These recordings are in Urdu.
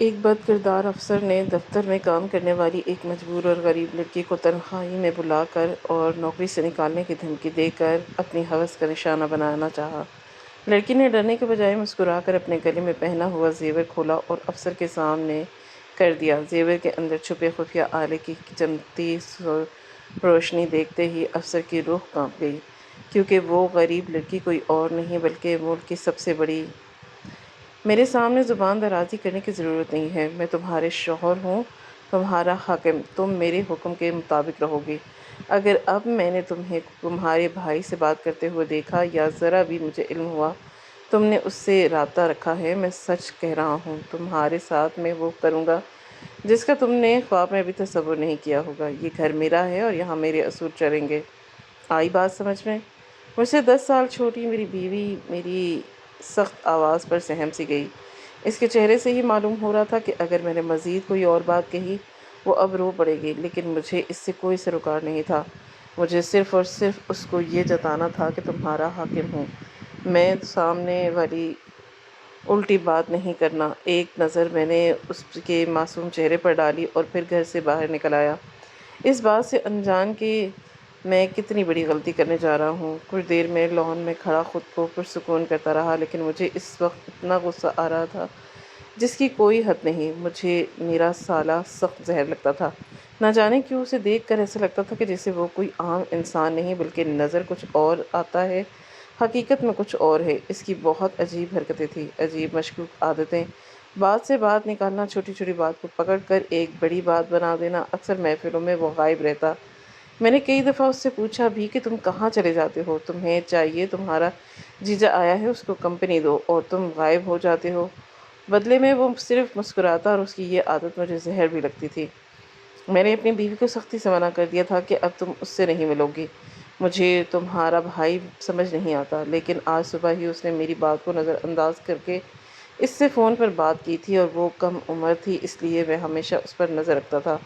ایک بد کردار افسر نے دفتر میں کام کرنے والی ایک مجبور اور غریب لڑکی کو تنہائی میں بلا کر اور نوکری سے نکالنے کی دھمکی دے کر اپنی ہوس کا نشانہ بنانا چاہا۔ لڑکی نے ڈرنے کے بجائے مسکرا کر اپنے گلے میں پہنا ہوا زیور کھولا اور افسر کے سامنے کر دیا۔ زیور کے اندر چھپے خفیہ آلے کی چمکتی روشنی دیکھتے ہی افسر کی روح کانپ گئی، کیونکہ وہ غریب لڑکی کوئی اور نہیں بلکہ ملک کی سب سے بڑی۔ میرے سامنے زبان درازی کرنے کی ضرورت نہیں ہے، میں تمہارے شوہر ہوں، تمہارا حاکم، تم میرے حکم کے مطابق رہو گی۔ اگر اب میں نے تمہیں تمہارے بھائی سے بات کرتے ہوئے دیکھا یا ذرا بھی مجھے علم ہوا تم نے اس سے رابطہ رکھا ہے، میں سچ کہہ رہا ہوں، تمہارے ساتھ میں وہ کروں گا جس کا تم نے خواب میں بھی تصور نہیں کیا ہوگا۔ یہ گھر میرا ہے اور یہاں میرے اصول چلیں گے۔ آئی بات سمجھ میں؟ مجھ سے 10 سال چھوٹی میری بیوی میری سخت آواز پر سہم سی گئی۔ اس کے چہرے سے ہی معلوم ہو رہا تھا کہ اگر میں نے مزید کوئی اور بات کہی وہ اب رو پڑے گی، لیکن مجھے اس سے کوئی سروکار نہیں تھا۔ مجھے صرف اور صرف اس کو یہ جتانا تھا کہ تمہارا حاکم ہوں، میں سامنے والی الٹی بات نہیں کرنا۔ ایک نظر میں نے اس کے معصوم چہرے پر ڈالی اور پھر گھر سے باہر نکل آیا، اس بات سے انجان کہ میں کتنی بڑی غلطی کرنے جا رہا ہوں۔ کچھ دیر میں لان میں کھڑا خود کو پرسکون کرتا رہا، لیکن مجھے اس وقت اتنا غصہ آ رہا تھا جس کی کوئی حد نہیں۔ مجھے میرا سالہ سخت زہر لگتا تھا، نہ جانے کیوں اسے دیکھ کر ایسا لگتا تھا کہ جیسے وہ کوئی عام انسان نہیں بلکہ نظر کچھ اور آتا ہے، حقیقت میں کچھ اور ہے۔ اس کی بہت عجیب حرکتیں تھیں، عجیب مشکوک عادتیں، بات سے بات نکالنا، چھوٹی چھوٹی بات کو پکڑ کر ایک بڑی بات بنا دینا۔ اکثر محفلوں میں وہ غائب رہتا۔ میں نے کئی دفعہ اس سے پوچھا بھی کہ تم کہاں چلے جاتے ہو؟ تمہیں چاہیے تمہارا جیجا آیا ہے، اس کو کمپنی دو، اور تم غائب ہو جاتے ہو۔ بدلے میں وہ صرف مسکراتا، اور اس کی یہ عادت مجھے زہر بھی لگتی تھی۔ میں نے اپنی بیوی کو سختی سے منع کر دیا تھا کہ اب تم اس سے نہیں ملو گی۔ مجھے تمہارا بھائی سمجھ نہیں آتا، لیکن آج صبح ہی اس نے میری بات کو نظر انداز کر کے اس سے فون پر بات کی تھی، اور وہ کم عمر تھی، اس لیے میں ہمیشہ اس پر نظر رکھتا تھا۔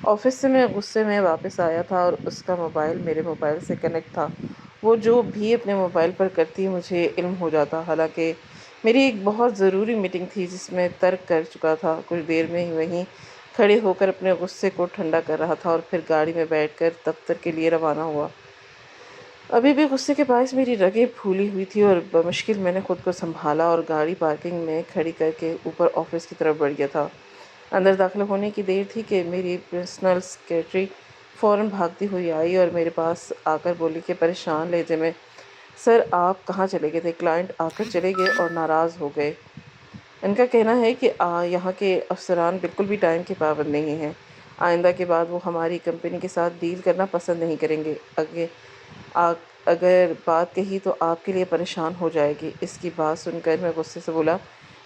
آفس سے میں غصے میں واپس آیا تھا اور اس کا موبائل میرے موبائل سے کنیکٹ تھا۔ وہ جو بھی اپنے موبائل پر کرتی مجھے علم ہو جاتا، حالانکہ میری ایک بہت ضروری میٹنگ تھی جس میں ترک کر چکا تھا۔ کچھ دیر میں ہی وہیں کھڑے ہو کر اپنے غصے کو ٹھنڈا کر رہا تھا اور پھر گاڑی میں بیٹھ کر دفتر کے لیے روانہ ہوا۔ ابھی بھی غصے کے باعث میری رگیں پھولی ہوئی تھی اور بمشکل میں نے خود کو سنبھالا اور گاڑی پارکنگ میں کھڑی کر کے اوپر آفس کی طرف بڑھ گیا تھا۔ اندر داخل ہونے کی دیر تھی کہ میری پرسنل سیکریٹری فوراً بھاگتی ہوئی آئی اور میرے پاس آ کر بولی کہ پریشان لہجے میں، سر آپ کہاں چلے گئے تھے؟ کلائنٹ آ کر چلے گئے اور ناراض ہو گئے۔ ان کا کہنا ہے کہ یہاں کے افسران بالکل بھی ٹائم کے پابند نہیں ہیں۔ آئندہ کے بعد وہ ہماری کمپنی کے ساتھ ڈیل کرنا پسند نہیں کریں گے۔ اگر بات کہی تو آپ کے لیے پریشان ہو جائے گی۔ اس کی بات سن کر میں غصے سے بولا،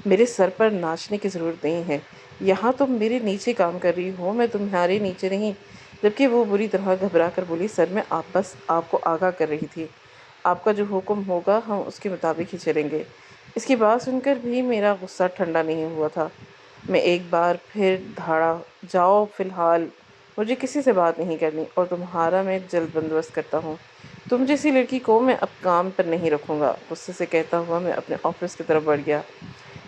میرے سر پر ناچنے کی ضرورت نہیں ہے، یہاں تم میرے نیچے کام کر رہی ہو، میں تمہارے نیچے نہیں۔ جبکہ وہ بری طرح گھبرا کر بولی، سر میں بس آپ کو آگاہ کر رہی تھی، آپ کا جو حکم ہوگا ہم اس کے مطابق ہی چلیں گے۔ اس کی بات سن کر بھی میرا غصہ ٹھنڈا نہیں ہوا تھا۔ میں ایک بار پھر دھاڑا، جاؤ فی الحال مجھے کسی سے بات نہیں کرنی، اور تمہارا میں جلد بندوبست کرتا ہوں۔ تم جیسی لڑکی کو میں اب کام پر نہیں رکھوں گا۔ غصے سے کہتا ہوا میں اپنے آفس کی طرف بڑھ گیا۔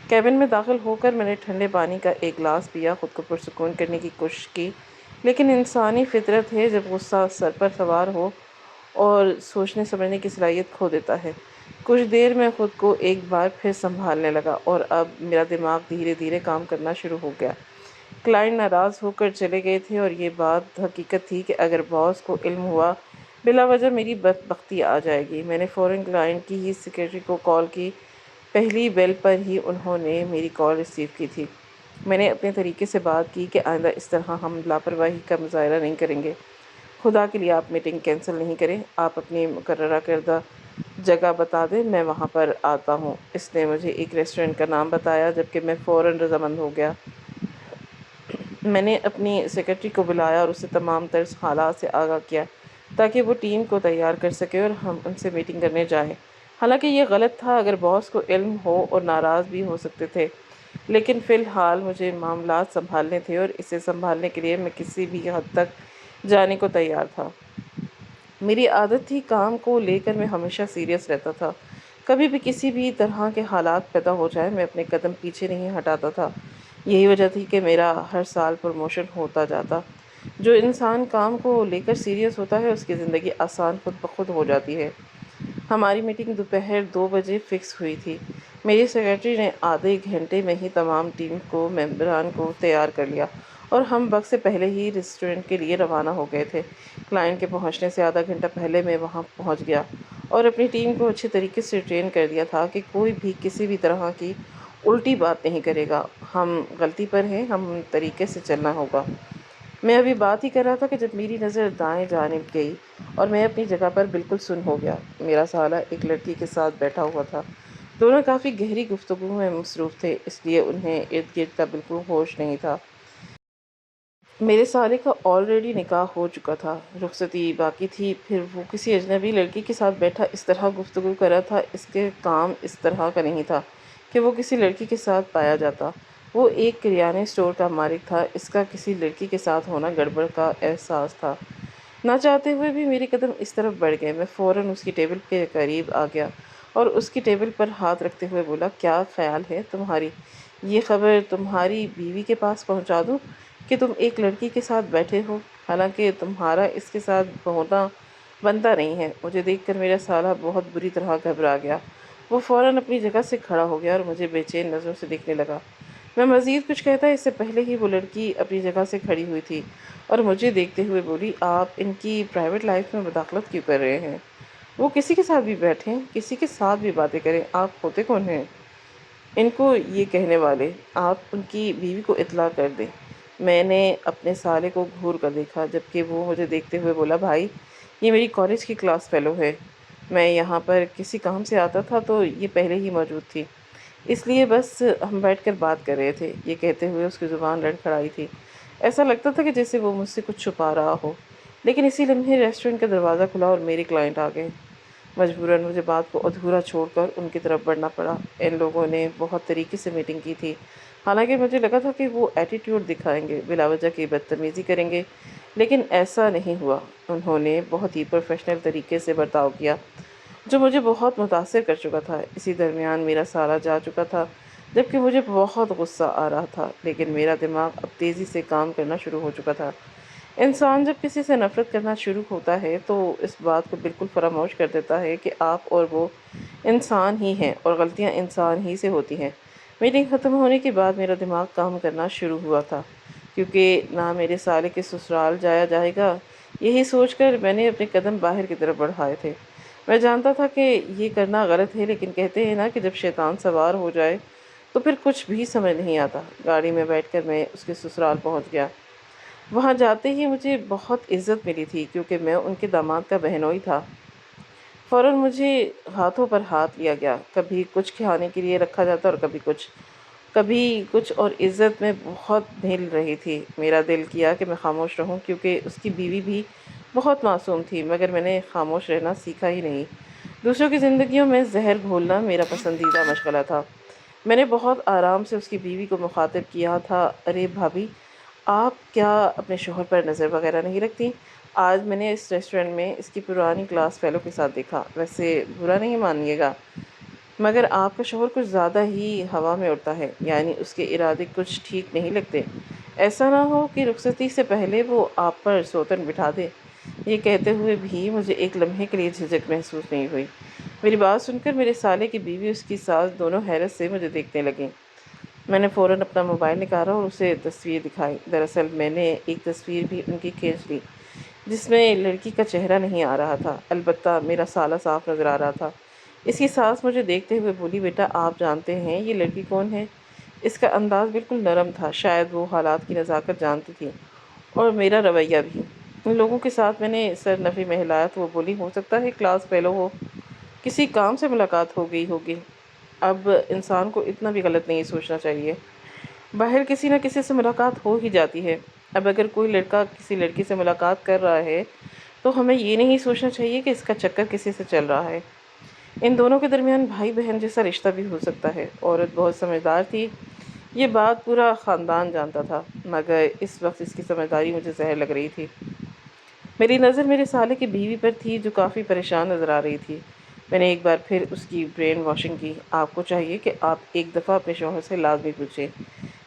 کیبن میں داخل ہو کر میں نے ٹھنڈے پانی کا ایک گلاس پیا، خود کو پرسکون کرنے کی کوشش کی، لیکن انسانی فطرت ہے جب غصہ سر پر سوار ہو اور سوچنے سمجھنے کی صلاحیت کھو دیتا ہے۔ کچھ دیر میں خود کو ایک بار پھر سنبھالنے لگا اور اب میرا دماغ دھیرے دھیرے کام کرنا شروع ہو گیا۔ کلائنٹ ناراض ہو کر چلے گئے تھے اور یہ بات حقیقت تھی کہ اگر باس کو علم ہوا بلا وجہ میری بدبختی آ جائے گی۔ میں نے فوراً کلائنٹ کی ہی سیکریٹری کو کال کی، پہلی بیل پر ہی انہوں نے میری کال ریسیو کی تھی۔ میں نے اپنے طریقے سے بات کی کہ آئندہ اس طرح ہم لاپرواہی کا مظاہرہ نہیں کریں گے۔ خدا کے لیے آپ میٹنگ کینسل نہیں کریں، آپ اپنی مقررہ کردہ جگہ بتا دیں، میں وہاں پر آتا ہوں۔ اس نے مجھے ایک ریسٹورنٹ کا نام بتایا، جبکہ میں فوراً رضامند ہو گیا۔ میں نے اپنی سیکریٹری کو بلایا اور اسے تمام تر حالات سے آگاہ کیا تاکہ وہ ٹیم کو تیار کر سکے اور ہم ان سے میٹنگ کرنے جائیں۔ حالانکہ یہ غلط تھا، اگر باس کو علم ہو اور ناراض بھی ہو سکتے تھے، لیکن فی الحال مجھے معاملات سنبھالنے تھے اور اسے سنبھالنے کے لیے میں کسی بھی حد تک جانے کو تیار تھا۔ میری عادت تھی، کام کو لے کر میں ہمیشہ سیریس رہتا تھا۔ کبھی بھی کسی بھی طرح کے حالات پیدا ہو جائیں میں اپنے قدم پیچھے نہیں ہٹاتا تھا۔ یہی وجہ تھی کہ میرا ہر سال پروموشن ہوتا جاتا۔ جو انسان کام کو لے کر سیریس ہوتا ہے اس کی زندگی آسان خود بخود ہو جاتی ہے۔ ہماری میٹنگ دوپہر 2 بجے فکس ہوئی تھی۔ میری سیکرٹری نے آدھے گھنٹے میں ہی تمام ٹیم کو ممبران کو تیار کر لیا اور ہم وقت سے پہلے ہی ریسٹورنٹ کے لیے روانہ ہو گئے تھے۔ کلائنٹ کے پہنچنے سے آدھا گھنٹہ پہلے میں وہاں پہنچ گیا اور اپنی ٹیم کو اچھے طریقے سے ٹرین کر دیا تھا کہ کوئی بھی کسی بھی طرح کی الٹی بات نہیں کرے گا۔ ہم غلطی پر ہیں، ہم طریقے سے چلنا ہوگا۔ میں ابھی بات ہی کر رہا تھا کہ جب میری نظر دائیں جانب گئی اور میں اپنی جگہ پر بالکل سن ہو گیا۔ میرا سالہ ایک لڑکی کے ساتھ بیٹھا ہوا تھا۔ دونوں کافی گہری گفتگو میں مصروف تھے، اس لیے انہیں ارد گرد کا بالکل ہوش نہیں تھا۔ میرے سالے کا آلریڈی نکاح ہو چکا تھا، رخصتی باقی تھی، پھر وہ کسی اجنبی لڑکی کے ساتھ بیٹھا اس طرح گفتگو کر رہا تھا۔ اس کے کام اس طرح کا نہیں تھا کہ وہ کسی لڑکی کے ساتھ پایا جاتا۔ وہ ایک کریانے اسٹور کا مالک تھا، اس کا کسی لڑکی کے ساتھ ہونا گڑبڑ کا احساس تھا۔ نہ چاہتے ہوئے بھی میرے قدم اس طرف بڑھ گئے۔ میں فوراً اس کی ٹیبل کے قریب آ گیا اور اس کی ٹیبل پر ہاتھ رکھتے ہوئے بولا، کیا خیال ہے تمہاری؟ یہ خبر تمہاری بیوی کے پاس پہنچا دوں کہ تم ایک لڑکی کے ساتھ بیٹھے ہو، حالانکہ تمہارا اس کے ساتھ ہونا بنتا نہیں ہے؟ مجھے دیکھ کر میرا سالہ بہت بری طرح گھبرا گیا۔ وہ فوراً اپنی جگہ سے کھڑا ہو گیا اور مجھے بے چین نظروں سے دیکھنے لگا۔ میں مزید کچھ کہتا اس سے پہلے ہی وہ لڑکی اپنی جگہ سے کھڑی ہوئی تھی اور مجھے دیکھتے ہوئے بولی، آپ ان کی پرائیویٹ لائف میں مداخلت کیوں کر رہے ہیں؟ وہ کسی کے ساتھ بھی بیٹھیں، کسی کے ساتھ بھی باتیں کریں، آپ ہوتے کون ہیں ان کو یہ کہنے والے؟ آپ ان کی بیوی کو اطلاع کر دیں۔ میں نے اپنے سالے کو گھور کر دیکھا، جبکہ وہ مجھے دیکھتے ہوئے بولا، بھائی یہ میری کالج کی کلاس فیلو ہے، میں یہاں پر کسی کام سے آتا تھا تو یہ پہلے ہی موجود تھی، اس لیے بس ہم بیٹھ کر بات کر رہے تھے۔ یہ کہتے ہوئے اس کی زبان لڑکھڑائی تھی، ایسا لگتا تھا کہ جیسے وہ مجھ سے کچھ چھپا رہا ہو۔ لیکن اسی لمحے ریسٹورنٹ کا دروازہ کھلا اور میرے کلائنٹ آ گئے۔ مجبوراً مجھے بات کو ادھورا چھوڑ کر ان کی طرف بڑھنا پڑا۔ ان لوگوں نے بہت طریقے سے میٹنگ کی تھی، حالانکہ مجھے لگا تھا کہ وہ ایٹیٹیوڈ دکھائیں گے، بلا وجہ کی بدتمیزی کریں گے، لیکن ایسا نہیں ہوا۔ انہوں نے بہت ہی پروفیشنل طریقے سے برتاؤ کیا، جو مجھے بہت متاثر کر چکا تھا۔ اسی درمیان میرا سالہ جا چکا تھا، جبکہ مجھے بہت غصہ آ رہا تھا، لیکن میرا دماغ اب تیزی سے کام کرنا شروع ہو چکا تھا۔ انسان جب کسی سے نفرت کرنا شروع ہوتا ہے تو اس بات کو بالکل فراموش کر دیتا ہے کہ آپ اور وہ انسان ہی ہیں اور غلطیاں انسان ہی سے ہوتی ہیں۔ میٹنگ ختم ہونے کے بعد میرا دماغ کام کرنا شروع ہوا تھا، کیونکہ نہ میرے سالے کے سسرال جایا جائے گا۔ یہی سوچ کر میں نے اپنے قدم باہر کی طرف بڑھائے تھے۔ میں جانتا تھا کہ یہ کرنا غلط ہے، لیکن کہتے ہیں نا کہ جب شیطان سوار ہو جائے تو پھر کچھ بھی سمجھ نہیں آتا۔ گاڑی میں بیٹھ کر میں اس کے سسرال پہنچ گیا۔ وہاں جاتے ہی مجھے بہت عزت ملی تھی، کیونکہ میں ان کے داماد کا بہنوئی تھا۔ فوراً مجھے ہاتھوں پر ہاتھ لیا گیا، کبھی کچھ کھانے کے لیے رکھا جاتا اور کبھی کچھ اور عزت میں بہت مل رہی تھی۔ میرا دل کیا کہ میں خاموش رہوں، کیونکہ اس کی بیوی بھی بہت معصوم تھی، مگر میں نے خاموش رہنا سیکھا ہی نہیں۔ دوسروں کی زندگیوں میں زہر گھولنا میرا پسندیدہ مشغلہ تھا۔ میں نے بہت آرام سے اس کی بیوی کو مخاطب کیا تھا، ارے بھابھی، آپ کیا اپنے شوہر پر نظر وغیرہ نہیں رکھتی؟ آج میں نے اس ریسٹورنٹ میں اس کی پرانی کلاس فیلو کے ساتھ دیکھا، ویسے برا نہیں مانیے گا، مگر آپ کا شوہر کچھ زیادہ ہی ہوا میں اڑتا ہے، یعنی اس کے ارادے کچھ ٹھیک نہیں لگتے۔ ایسا نہ ہو کہ رخصتی سے پہلے وہ آپ پر سوتن بٹھا دے۔ یہ کہتے ہوئے بھی مجھے ایک لمحے کے لیے جھجک محسوس نہیں ہوئی۔ میری بات سن کر میرے سالے کی بیوی اس کی ساس دونوں حیرت سے مجھے دیکھنے لگیں۔ میں نے فوراً اپنا موبائل نکالا اور اسے تصویر دکھائی۔ دراصل میں نے ایک تصویر بھی ان کی کھینچ لی، جس میں لڑکی کا چہرہ نہیں آ رہا تھا، البتہ میرا سالہ صاف نظر آ رہا تھا۔ اس کی ساس مجھے دیکھتے ہوئے بولی، بیٹا آپ جانتے ہیں یہ لڑکی کون ہے؟ اس کا انداز بالکل نرم تھا، شاید وہ حالات کی نزاکت جانتی تھی، اور میرا رویہ بھی۔ ان لوگوں کے ساتھ میں نے سر نفی میں ہلایا تو وہ بولی، ہو سکتا ہے کلاس فیلو ہو، کسی کام سے ملاقات ہو گئی ہوگی۔ اب انسان کو اتنا بھی غلط نہیں سوچنا چاہیے، باہر کسی نہ کسی سے ملاقات ہو ہی جاتی ہے۔ اب اگر کوئی لڑکا کسی لڑکی سے ملاقات کر رہا ہے تو ہمیں یہ نہیں سوچنا چاہیے کہ اس کا چکر کسی سے چل رہا ہے۔ ان دونوں کے درمیان بھائی بہن جیسا رشتہ بھی ہو سکتا ہے۔ عورت بہت سمجھدار تھی، یہ بات پورا خاندان جانتا تھا، مگر اس وقت اس کی سمجھداری مجھے زہر لگ رہی تھی۔ میری نظر میرے سالے کی بیوی پر تھی، جو کافی پریشان نظر آ رہی تھی۔ میں نے ایک بار پھر اس کی برین واشنگ کی۔ آپ کو چاہیے کہ آپ ایک دفعہ اپنے شوہر سے لازمی پوچھیں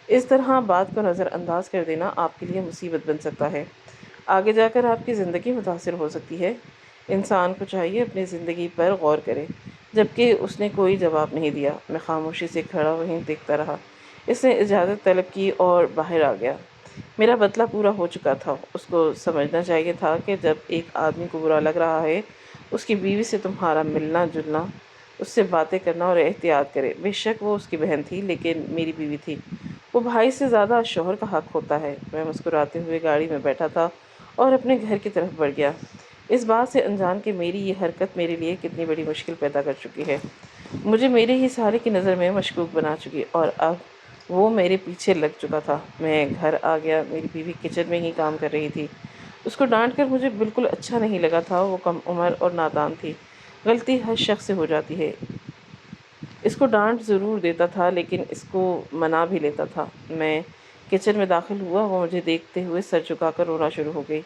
اس طرح بات کو نظر انداز کر دینا آپ کے لیے مصیبت بن سکتا ہے، آگے جا کر آپ کی زندگی متاثر ہو سکتی ہے۔ انسان کو چاہیے اپنی زندگی پر غور کرے۔ جبکہ اس نے کوئی جواب نہیں دیا، میں خاموشی سے کھڑا وہیں دیکھتا رہا۔ اس نے اجازت طلب کی اور باہر آ گیا۔ میرا بتلا پورا ہو چکا تھا۔ اس کو سمجھنا چاہیے تھا کہ جب ایک آدمی کو برا لگ رہا ہے، اس کی بیوی سے تمہارا ملنا جلنا، اس سے باتیں کرنا اور احتیاط کرے۔ بے شک وہ اس کی بہن تھی، لیکن میری بیوی تھی۔ وہ بھائی سے زیادہ شوہر کا حق ہوتا ہے۔ میں مسکراتے ہوئے گاڑی میں بیٹھا تھا اور اپنے گھر کی طرف بڑھ گیا، اس بات سے انجان کہ میری یہ حرکت میرے لیے کتنی بڑی مشکل پیدا کر چکی ہے، مجھے میرے ہی سارے کی نظر میں مشکوک بنا چکی، اور اب وہ میرے پیچھے لگ چکا تھا۔ میں گھر آ گیا، میری بیوی کچن میں ہی کام کر رہی تھی۔ اس کو ڈانٹ کر مجھے بالکل اچھا نہیں لگا تھا، وہ کم عمر اور نادان تھی۔ غلطی ہر شخص سے ہو جاتی ہے۔ اس کو ڈانٹ ضرور دیتا تھا، لیکن اس کو منا بھی لیتا تھا۔ میں کچن میں داخل ہوا، وہ مجھے دیکھتے ہوئے سر جھکا کر رونا شروع ہو گئی۔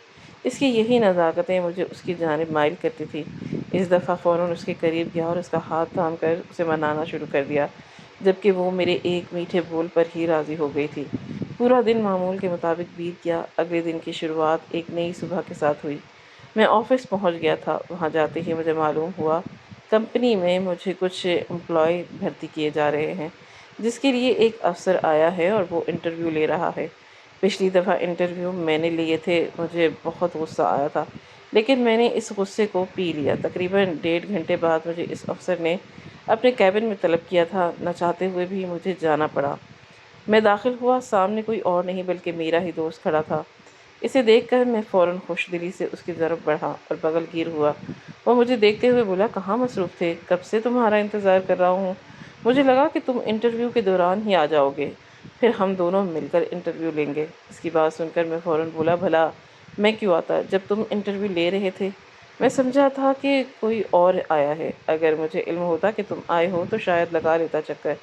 اس کی یہی نزاکتیں مجھے اس کی جانب مائل کرتی تھی۔ اس دفعہ فوراً اس کے قریب گیا اور اس کا ہاتھ تھام کر اسے منانا شروع کر دیا، جبکہ وہ میرے ایک میٹھے بول پر ہی راضی ہو گئی تھی۔ پورا دن معمول کے مطابق بیت گیا۔ اگلے دن کی شروعات ایک نئی صبح کے ساتھ ہوئی۔ میں آفس پہنچ گیا تھا۔ وہاں جاتے ہی مجھے معلوم ہوا کمپنی میں مجھے کچھ امپلائی بھرتی کیے جا رہے ہیں، جس کے لیے ایک افسر آیا ہے اور وہ انٹرویو لے رہا ہے۔ پچھلی دفعہ انٹرویو میں نے لیے تھے، مجھے بہت غصہ آیا تھا، لیکن میں نے اس غصے کو پی لیا۔ تقریباً 1.5 گھنٹے بعد مجھے اس افسر نے اپنے کیبن میں طلب کیا تھا، نہ چاہتے ہوئے بھی مجھے جانا پڑا۔ میں داخل ہوا، سامنے کوئی اور نہیں بلکہ میرا ہی دوست کھڑا تھا۔ اسے دیکھ کر میں فوراً خوش دلی سے اس کی طرف بڑھا اور بغل گیر ہوا۔ وہ مجھے دیکھتے ہوئے بولا، کہاں مصروف تھے؟ کب سے تمہارا انتظار کر رہا ہوں۔ مجھے لگا کہ تم انٹرویو کے دوران ہی آ جاؤ گے، پھر ہم دونوں مل کر انٹرویو لیں گے۔ اس کی بات سن کر میں فوراً بولا، بھلا میں کیوں آتا جب تم انٹرویو لے رہے تھے؟ میں سمجھا تھا کہ کوئی اور آیا ہے، اگر مجھے علم ہوتا کہ تم آئے ہو تو شاید لگا لیتا چکر۔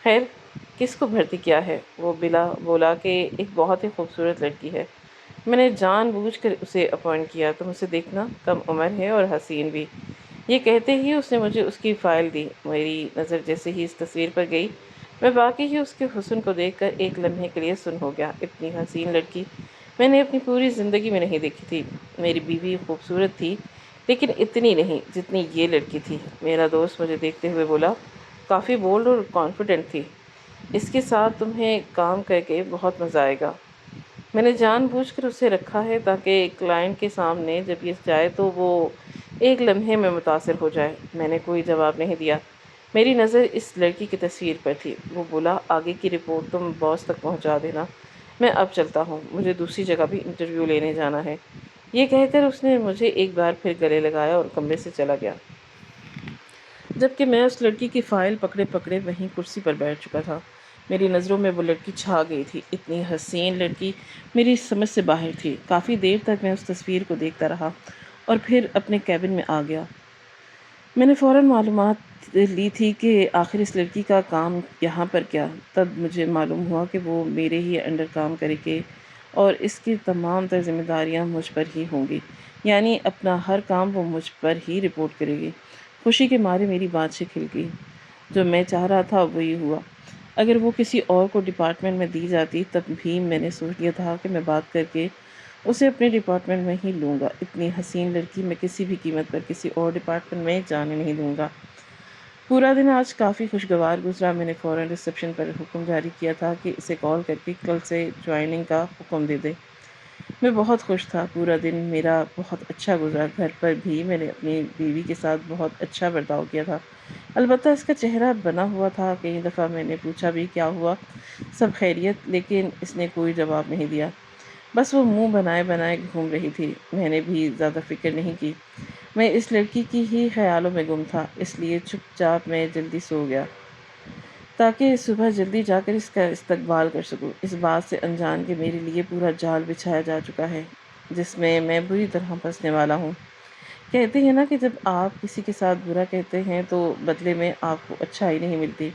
خیر، کس کو بھرتی کیا ہے؟ وہ بولا کہ ایک بہت ہی خوبصورت لڑکی ہے، میں نے جان بوجھ کر اسے اپوائنٹ کیا، تم اسے دیکھنا، کم عمر ہے اور حسین بھی۔ یہ کہتے ہی اس نے مجھے اس کی فائل دی۔ میری نظر جیسے ہی اس تصویر پر گئی، میں واقعی ہی اس کے حسن کو دیکھ کر ایک لمحے کے لیے سن ہو گیا۔ اتنی حسین لڑکی میں نے اپنی پوری زندگی میں نہیں دیکھی تھی۔ میری بیوی خوبصورت تھی، لیکن اتنی نہیں جتنی یہ لڑکی تھی۔ میرا دوست مجھے دیکھتے ہوئے بولا، کافی بولڈ اور کانفیڈنٹ تھی، اس کے ساتھ تمہیں کام کر کے بہت مزہ آئے گا۔ میں نے جان بوجھ کر اسے رکھا ہے تاکہ کلائنٹ کے سامنے جب یہ جائے تو وہ ایک لمحے میں متاثر ہو جائے۔ میں نے کوئی جواب نہیں دیا، میری نظر اس لڑکی کی تصویر پر تھی۔ وہ بولا، آگے کی رپورٹ تم باس تک پہنچا دینا، میں اب چلتا ہوں، مجھے دوسری جگہ بھی انٹرویو لینے جانا ہے۔ یہ کہہ کر اس نے مجھے ایک بار پھر گلے لگایا اور کمرے سے چلا گیا، جبکہ میں اس لڑکی کی فائل پکڑے پکڑے وہیں کرسی پر بیٹھ چکا تھا۔ میری نظروں میں وہ لڑکی چھا گئی تھی۔ اتنی حسین لڑکی میری سمجھ سے باہر تھی۔ کافی دیر تک میں اس تصویر کو دیکھتا رہا اور پھر اپنے کیبن میں آ گیا۔ میں نے فوراً معلومات لی تھی کہ آخر اس لڑکی کا کام یہاں پر کیا۔ تب مجھے معلوم ہوا کہ وہ میرے ہی انڈر کام کرے گی اور اس کی تمام تر ذمہ داریاں مجھ پر ہی ہوں گی، یعنی اپنا ہر کام وہ مجھ پر ہی رپورٹ کرے گی۔ خوشی کے مارے میری بانچیں کھل گئی۔ جو میں چاہ رہا تھا وہی ہوا۔ اگر وہ کسی اور کو ڈپارٹمنٹ میں دی جاتی تب بھی میں نے سوچ لیا تھا کہ میں بات کر کے اسے اپنے ڈپارٹمنٹ میں ہی لوں گا۔ اتنی حسین لڑکی میں کسی بھی قیمت پر کسی اور ڈپارٹمنٹ میں جانے نہیں دوں گا۔ پورا دن آج کافی خوشگوار گزرا۔ میں نے فوراً ریسیپشن پر حکم جاری کیا تھا کہ اسے کال کر کے کل سے جوائننگ کا حکم دے دے۔ میں بہت خوش تھا۔ پورا دن میرا بہت اچھا گزرا۔ گھر پر بھی میں نے اپنی بیوی کے ساتھ بہت اچھا برتاؤ کیا تھا۔ البتہ اس کا چہرہ بنا ہوا تھا۔ کئی دفعہ میں نے پوچھا بھی، کیا ہوا، سب خیریت؟ لیکن اس نے کوئی جواب نہیں دیا، بس وہ منہ بنائے بنائے گھوم رہی تھی۔ میں نے بھی زیادہ فکر نہیں کی، میں اس لڑکی کی ہی خیالوں میں گم تھا، اس لیے چپ چاپ میں جلدی سو گیا تاکہ صبح جلدی جا کر اس کا استقبال کر سکوں، اس بات سے انجان کہ میرے لیے پورا جال بچھایا جا چکا ہے جس میں میں بری طرح پھنسنے والا ہوں۔ کہتے ہیں نا کہ جب آپ کسی کے ساتھ برا کہتے ہیں تو بدلے میں آپ کو اچھائی نہیں ملتی،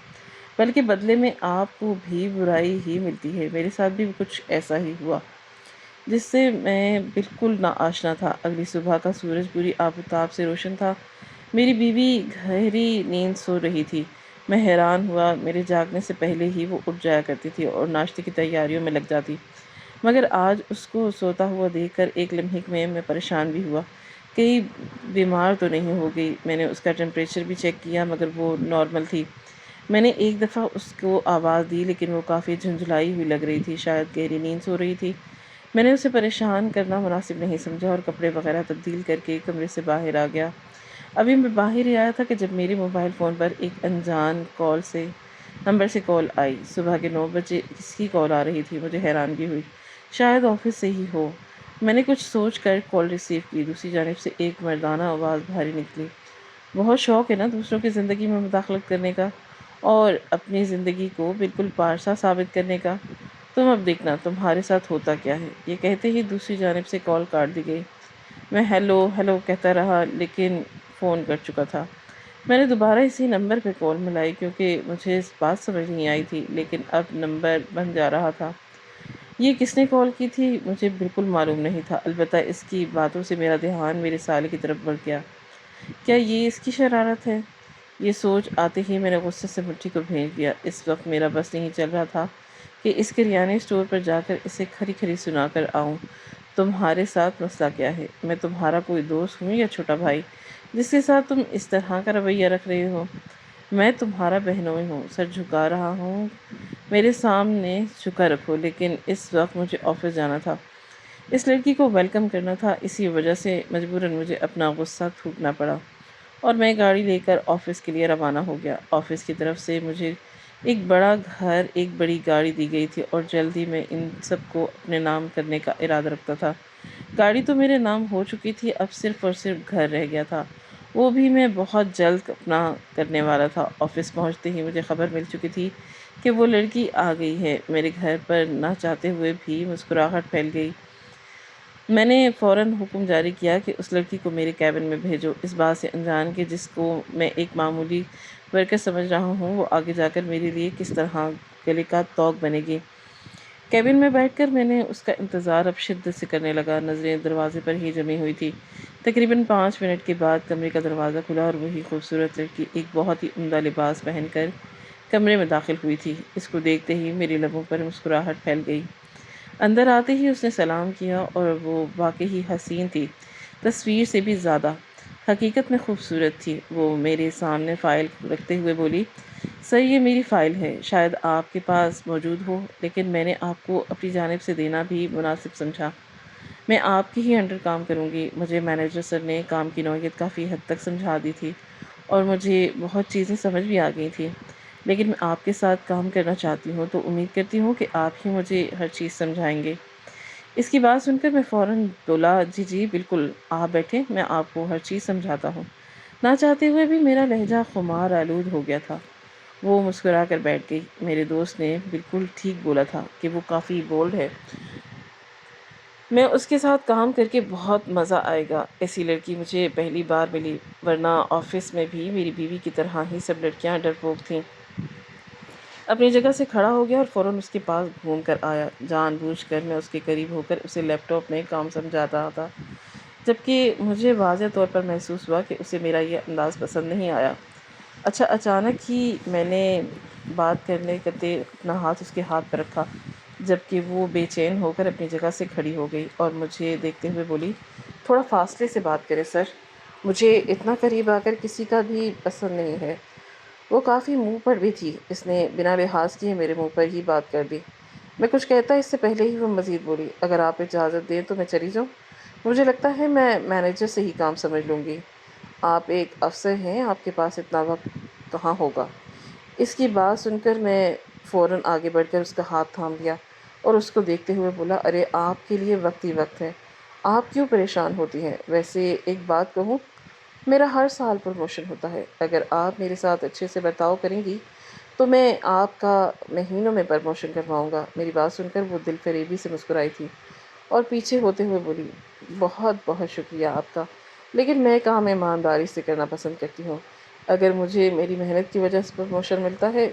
بلکہ بدلے میں آپ کو بھی برائی ہی ملتی ہے۔ میرے ساتھ بھی کچھ ایسا ہی ہوا جس سے میں بالکل نا آشنا تھا۔ اگلی صبح کا سورج پوری آب و تاب سے روشن تھا۔ میری بیوی گہری نیند سو رہی تھی۔ میں حیران ہوا، میرے جاگنے سے پہلے ہی وہ اٹھ جایا کرتی تھی اور ناشتے کی تیاریوں میں لگ جاتی، مگر آج اس کو سوتا ہوا دیکھ کر ایک لمحے میں پریشان بھی ہوا، کہیں بیمار تو نہیں ہو گئی۔ میں نے اس کا ٹیمپریچر بھی چیک کیا مگر وہ نارمل تھی۔ میں نے ایک دفعہ اس کو آواز دی لیکن وہ کافی جھنجھلائی ہوئی لگ رہی تھی، شاید گہری نیند سو رہی تھی۔ میں نے اسے پریشان کرنا مناسب نہیں سمجھا اور کپڑے وغیرہ تبدیل کر کے کمرے سے باہر آ گیا۔ ابھی میں باہر ہی آیا تھا کہ جب میرے موبائل فون پر ایک انجان نمبر سے کال آئی۔ صبح کے 9 بجے کس کی کال آ رہی تھی؟ مجھے حیرانگی ہوئی، شاید آفس سے ہی ہو۔ میں نے کچھ سوچ کر کال ریسیو کی۔ دوسری جانب سے ایک مردانہ آواز بھاری نکلی، بہت شوق ہے نا دوسروں کی زندگی میں مداخلت کرنے کا اور اپنی زندگی کو بالکل پارسا ثابت کرنے کا۔ تم اب دیکھنا تمہارے ساتھ ہوتا کیا ہے۔ یہ کہتے ہی دوسری جانب سے کال کاٹ دی گئی۔ میں ہیلو ہیلو کہتا رہا لیکن فون کٹ چکا تھا۔ میں نے دوبارہ اسی نمبر پہ کال ملائی کیونکہ مجھے اس بات سمجھ نہیں آئی تھی، لیکن اب نمبر بن جا رہا تھا۔ یہ کس نے کال کی تھی مجھے بالکل معلوم نہیں تھا، البتہ اس کی باتوں سے میرا دھیان میرے سالے کی طرف بڑھ گیا۔ کیا یہ اس کی شرارت ہے؟ یہ سوچ آتے ہی میں نے غصے سے مٹھی کو بھیج دیا۔ اس وقت میرا بس نہیں چل رہا تھا کہ اس کریانے اسٹور پر جا کر اسے کھری کھری سنا کر آؤں۔ تمہارے ساتھ مسئلہ کیا ہے؟ میں تمہارا کوئی دوست ہوں یا چھوٹا بھائی جس کے ساتھ تم اس طرح کا رویہ رکھ رہے ہو؟ میں تمہارا بہنوئی ہوں، سر جھکا رہا ہوں، میرے سامنے جھکا رکھو، لیکن اس وقت مجھے آفس جانا تھا، اس لڑکی کو ویلکم کرنا تھا، اسی وجہ سے مجبوراً مجھے اپنا غصہ تھوکنا پڑا اور میں گاڑی لے کر آفس کے لیے روانہ ہو گیا۔ آفس کی طرف سے مجھے ایک بڑا گھر، ایک بڑی گاڑی دی گئی تھی اور جلد ہی میں ان سب کو اپنے نام کرنے کا ارادہ رکھتا تھا۔ گاڑی تو میرے نام ہو چکی تھی، اب صرف اور صرف گھر رہ گیا تھا، وہ بھی میں بہت جلد اپنا کرنے والا تھا۔ آفس پہنچتے ہی مجھے خبر مل چکی تھی کہ وہ لڑکی آ گئی ہے۔ میرے گھر پر نہ چاہتے ہوئے بھی مسکراہٹ پھیل گئی۔ میں نے فوراً حکم جاری کیا کہ اس لڑکی کو میرے کیبن میں بھیجو، اس بات سے انجان کہ جس کو میں ایک معمولی ورکر سمجھ رہا ہوں وہ آگے جا کر میرے لیے کس طرح گلے کا توق بنے گی۔ کیبن میں بیٹھ کر میں نے اس کا انتظار اب شدت سے کرنے لگا، نظریں دروازے پر ہی جمی ہوئی تھی۔ تقریباً 5 منٹ کے بعد کمرے کا دروازہ کھلا اور وہی خوبصورت لڑکی ایک بہت ہی عمدہ لباس پہن کر کمرے میں داخل ہوئی تھی۔ اس کو دیکھتے ہی میرے لبوں پر مسکراہٹ پھیل گئی۔ اندر آتے ہی اس نے سلام کیا اور وہ واقعی حسین تھی، تصویر سے بھی زیادہ حقیقت میں خوبصورت تھی۔ وہ میرے سامنے فائل رکھتے ہوئے بولی، سر یہ میری فائل ہے، شاید آپ کے پاس موجود ہو، لیکن میں نے آپ کو اپنی جانب سے دینا بھی مناسب سمجھا۔ میں آپ کے ہی انڈر کام کروں گی۔ مجھے مینیجر سر نے کام کی نوعیت کافی حد تک سمجھا دی تھی اور مجھے بہت چیزیں سمجھ بھی آ گئی تھیں، لیکن میں آپ کے ساتھ کام کرنا چاہتی ہوں تو امید کرتی ہوں کہ آپ ہی مجھے ہر چیز سمجھائیں گے۔ اس کی بات سن کر میں فوراً بولا، جی جی بالکل، آپ بیٹھیں، میں آپ کو ہر چیز سمجھاتا ہوں۔ نہ چاہتے ہوئے بھی میرا لہجہ خمار آلود ہو گیا تھا۔ وہ مسکرا کر بیٹھ گئی۔ میرے دوست نے بالکل ٹھیک بولا تھا کہ وہ کافی بولڈ ہے، میں اس کے ساتھ کام کر کے بہت مزہ آئے گا۔ ایسی لڑکی مجھے پہلی بار ملی، ورنہ آفس میں بھی میری بیوی کی طرح ہی سب لڑکیاں ڈرپوک تھیں۔ اپنی جگہ سے کھڑا ہو گیا اور فوراً اس کے پاس گھوم کر آیا۔ جان بوجھ کر میں اس کے قریب ہو کر اسے لیپ ٹاپ میں کام سمجھا رہا تھا، جبکہ مجھے واضح طور پر محسوس ہوا کہ اسے میرا یہ انداز پسند نہیں آیا۔ اچانک ہی میں نے بات کرتے اپنا ہاتھ اس کے ہاتھ پر رکھا، جبکہ وہ بے چین ہو کر اپنی جگہ سے کھڑی ہو گئی اور مجھے دیکھتے ہوئے بولی، تھوڑا فاصلے سے بات کریں سر، مجھے اتنا قریب آ کر کسی کا بھی پسند نہیں ہے۔ وہ کافی منہ پر بھی تھی، اس نے بنا لحاظ کیے میرے منہ پر ہی بات کر دی۔ میں کچھ کہتا اس سے پہلے ہی وہ مزید بولی، اگر آپ اجازت دیں تو میں چلی جاؤں؟ مجھے لگتا ہے میں مینیجر سے ہی کام سمجھ لوں گی، آپ ایک افسر ہیں، آپ کے پاس اتنا وقت کہاں ہوگا۔ اس کی بات سن کر میں فوراً آگے بڑھ کر اس کا ہاتھ تھام لیا اور اس کو دیکھتے ہوئے بولا، ارے آپ کے لیے وقت ہی وقت ہے، آپ کیوں پریشان ہوتی ہیں؟ ویسے ایک بات کہوں، میرا ہر سال پروموشن ہوتا ہے، اگر آپ میرے ساتھ اچھے سے برتاؤ کریں گی تو میں آپ کا مہینوں میں پروموشن کرواؤں گا۔ میری بات سن کر وہ دل فریبی سے مسکرائی تھی اور پیچھے ہوتے ہوئے بولی، بہت بہت شکریہ آپ کا، لیکن میں کام ایمانداری سے کرنا پسند کرتی ہوں۔ اگر مجھے میری محنت کی وجہ سے پروموشن ملتا ہے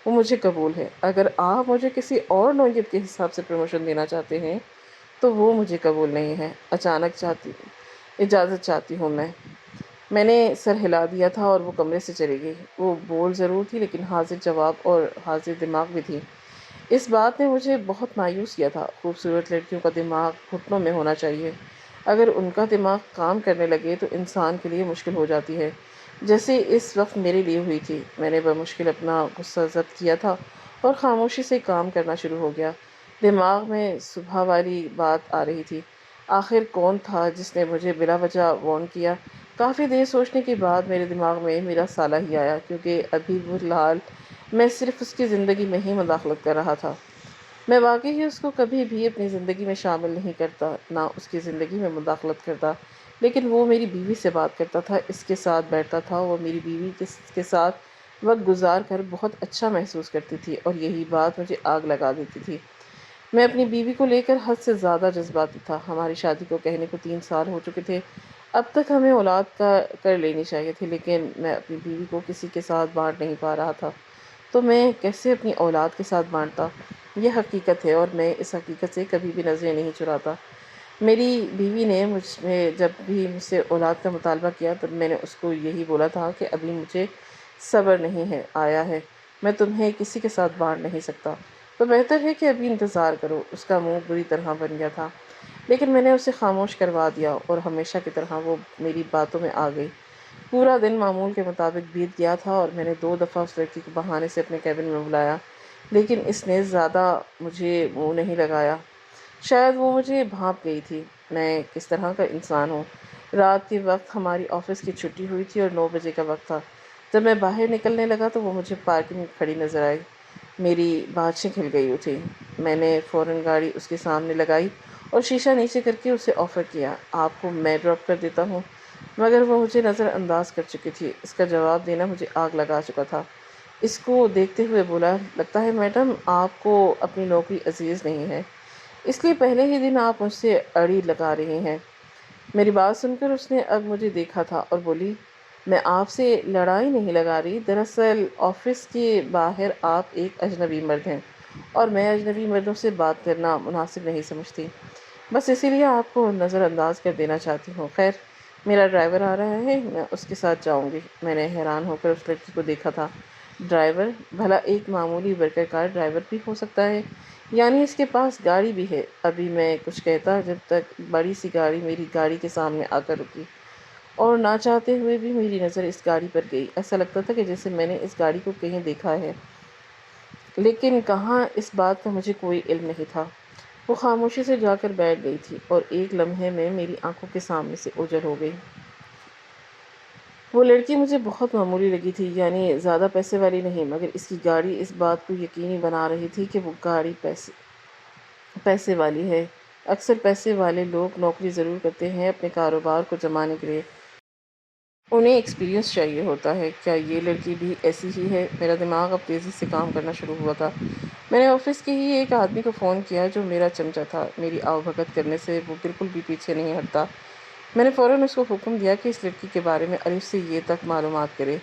وہ مجھے قبول ہے، اگر آپ مجھے کسی اور نوعیت کے حساب سے پروموشن دینا چاہتے ہیں تو وہ مجھے قبول نہیں ہے۔ اجازت چاہتی ہوں میں نے سر ہلا دیا تھا اور وہ کمرے سے چلی گئی۔ وہ بول ضرور تھی لیکن حاضر جواب اور حاضر دماغ بھی تھی۔ اس بات نے مجھے بہت مایوس کیا تھا۔ خوبصورت لڑکیوں کا دماغ گھٹنوں میں ہونا چاہیے۔ اگر ان کا دماغ کام کرنے لگے تو انسان کے لیے مشکل ہو جاتی ہے، جیسے اس وقت میرے لیے ہوئی تھی۔ میں نے بمشکل اپنا غصہ ضبط کیا تھا اور خاموشی سے کام کرنا شروع ہو گیا۔ دماغ میں صبح والی بات آ رہی تھی، آخر کون تھا جس نے مجھے بلا وجہ وارن کیا؟ کافی دیر سوچنے کے بعد میرے دماغ میں میرا سالہ ہی آیا، کیونکہ ابھی فی الحال میں صرف اس کی زندگی میں ہی مداخلت کر رہا تھا۔ میں واقعی ہی اس کو کبھی بھی اپنی زندگی میں شامل نہیں کرتا، نہ اس کی زندگی میں مداخلت کرتا، لیکن وہ میری بیوی سے بات کرتا تھا، اس کے ساتھ بیٹھتا تھا۔ وہ میری بیوی کے ساتھ وقت گزار کر بہت اچھا محسوس کرتی تھی اور یہی بات مجھے آگ لگا دیتی تھی۔ میں اپنی بیوی کو لے کر حد سے زیادہ جذباتی تھا۔ ہماری شادی کو کہنے کو 3 سال ہو چکے تھے۔ اب تک ہمیں اولاد کا کر لینی چاہیے تھی، لیکن میں اپنی بیوی کو کسی کے ساتھ بانٹ نہیں پا رہا تھا، تو میں کیسے اپنی اولاد کے ساتھ بانٹتا؟ یہ حقیقت ہے اور میں اس حقیقت سے کبھی بھی نظریں نہیں چراتا۔ میری بیوی نے جب بھی مجھ سے اولاد کا مطالبہ کیا تب میں نے اس کو یہی بولا تھا کہ ابھی مجھے صبر نہیں ہے آیا ہے، میں تمہیں کسی کے ساتھ بانٹ نہیں سکتا، تو بہتر ہے کہ ابھی انتظار کرو۔ اس کا منہ بری طرح بن گیا تھا، لیکن میں نے اسے خاموش کروا دیا اور ہمیشہ کی طرح وہ میری باتوں میں آ گئی۔ پورا دن معمول کے مطابق بیت گیا تھا اور میں نے 2 دفعہ اس لڑکی کو بہانے سے اپنے کیبن میں بلایا، لیکن اس نے زیادہ مجھے منہ نہیں لگایا۔ شاید وہ مجھے بھانپ گئی تھی، میں کس طرح کا انسان ہوں۔ رات کے وقت ہماری آفس کی چھٹی ہوئی تھی اور 9 بجے کا وقت تھا۔ جب میں باہر نکلنے لگا تو وہ مجھے پارکنگ میں کھڑی نظر آئی۔ میری بانچیں کھل گئی تھی۔ میں نے فوراً گاڑی اس کے سامنے لگائی اور شیشہ نیچے کر کے اسے آفر کیا، آپ کو میں ڈراپ کر دیتا ہوں، مگر وہ مجھے نظر انداز کر چکی تھی۔ اس کا جواب دینا مجھے آگ لگا چکا تھا۔ اس کو دیکھتے ہوئے بولا، لگتا ہے میڈم آپ کو اپنی نوکری عزیز نہیں ہے، اس لیے پہلے ہی دن آپ مجھ سے اڑی لگا رہی ہیں۔ میری بات سن کر اس نے اب مجھے دیکھا تھا اور بولی، میں آپ سے لڑائی نہیں لگا رہی، دراصل آفس کے باہر آپ ایک اجنبی مرد ہیں اور میں اجنبی مردوں سے بات کرنا مناسب نہیں سمجھتی، بس اسی لیے آپ کو نظر انداز کر دینا چاہتی ہوں۔ خیر، میرا ڈرائیور آ رہا ہے، میں اس کے ساتھ جاؤں گی۔ میں نے حیران ہو کر اس لڑکی کو دیکھا تھا۔ ڈرائیور؟ بھلا ایک معمولی ورکر کا ڈرائیور بھی ہو سکتا ہے؟ یعنی اس کے پاس گاڑی بھی ہے؟ ابھی میں کچھ کہتا جب تک بڑی سی گاڑی میری گاڑی کے سامنے آ کر رکی، اور نہ چاہتے ہوئے بھی میری نظر اس گاڑی پر گئی۔ ایسا لگتا تھا کہ جیسے میں نے اس گاڑی کو کہیں دیکھا ہے، لیکن کہاں، اس بات کا مجھے کوئی علم نہیں تھا۔ وہ خاموشی سے جا کر بیٹھ گئی تھی اور ایک لمحے میں میری آنکھوں کے سامنے سے اوجھل ہو گئی۔ وہ لڑکی مجھے بہت معمولی لگی تھی، یعنی زیادہ پیسے والی نہیں، مگر اس کی گاڑی اس بات کو یقینی بنا رہی تھی کہ وہ گاڑی پیسے والی ہے۔ اکثر پیسے والے لوگ نوکری ضرور کرتے ہیں اپنے کاروبار کو جمانے کے لیے، انہیں ایکسپیرئنس چاہیے ہوتا ہے۔ کیا یہ لڑکی بھی ایسی ہی ہے؟ میرا دماغ اب تیزی سے کام کرنا شروع ہوا تھا۔ میں نے آفس کے ہی ایک آدمی کو فون کیا جو میرا چمچہ تھا، میری آؤ بھگت کرنے سے وہ بالکل بھی پیچھے نہیں ہٹتا۔ میں نے فوراً اس کو حکم دیا کہ اس لڑکی کے بارے میں الف سے یہ تک معلومات کرے،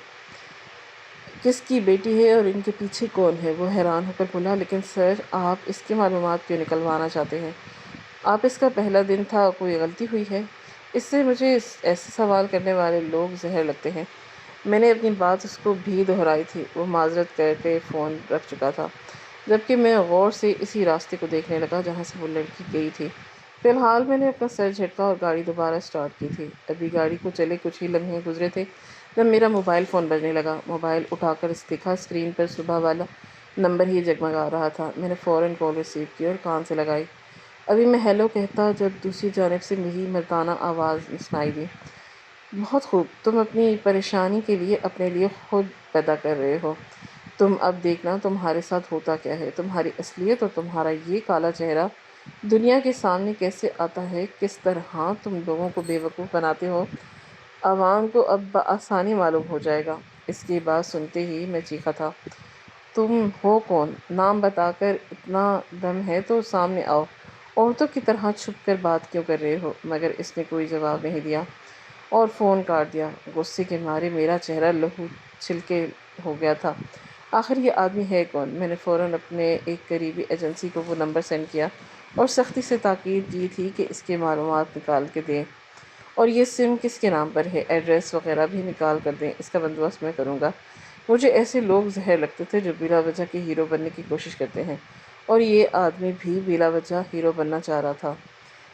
کس کی بیٹی ہے اور ان کے پیچھے کون ہے۔ وہ حیران ہو کر بولا، لیکن سر آپ اس کی معلومات کیوں نکلوانا چاہتے ہیں؟ آپ اس کا پہلا دن تھا، کوئی غلطی ہوئی ہے؟ اس سے مجھے ایسے سوال کرنے والے لوگ زہر لگتے ہیں۔ میں نے اپنی بات اس کو بھی دہرائی تھی۔ وہ معذرت کر کے فون رکھ چکا تھا، جبکہ میں غور سے اسی راستے کو دیکھنے لگا جہاں سے وہ لڑکی گئی تھی۔ فی الحال میں نے اپنا سر جھٹکا اور گاڑی دوبارہ سٹارٹ کی تھی۔ ابھی گاڑی کو چلے کچھ ہی لمحے گزرے تھے جب میرا موبائل فون بجنے لگا۔ موبائل اٹھا کر دیکھا، اسکرین پر صبح والا نمبر ہی جگمگا رہا تھا۔ میں نے فوراً کال ریسیو کی اور کان سے لگائی۔ ابھی میں ہیلو کہتا جب دوسری جانب سے میری مردانہ آواز سنائی دی، بہت خوب، تم اپنی پریشانی کے لیے اپنے لیے خود پیدا کر رہے ہو، تم اب دیکھنا تمہارے ساتھ ہوتا کیا ہے، تمہاری اصلیت اور تمہارا یہ کالا چہرہ دنیا کے سامنے کیسے آتا ہے، کس طرح تم لوگوں کو بے وقوف بناتے ہو، عوام کو اب بآسانی معلوم ہو جائے گا۔ اس کی بات سنتے ہی میں چیخا تھا، تم ہو کون؟ نام بتا کر، اتنا دم ہے تو سامنے آؤ، عورتوں کی طرح چھپ کر بات کیوں کر رہے ہو؟ مگر اس نے کوئی جواب نہیں دیا اور فون کاٹ دیا۔ غصے کے مارے میرا چہرہ لہو چھلکے ہو گیا تھا۔ آخر یہ آدمی ہے کون؟ میں نے فوراً اپنے ایک قریبی ایجنسی کو وہ نمبر سینڈ کیا اور سختی سے تاکید کی تھی کہ اس کی معلومات نکال کے دیں اور یہ سم کس کے نام پر ہے، ایڈریس وغیرہ بھی نکال کر دیں، اس کا بندوبست میں کروں گا۔ مجھے ایسے لوگ زہر لگتے تھے جو بلا وجہ کے ہیرو بننے کی کوشش کرتے ہیں، اور یہ آدمی بھی بلا وجہ ہیرو بننا چاہ رہا تھا۔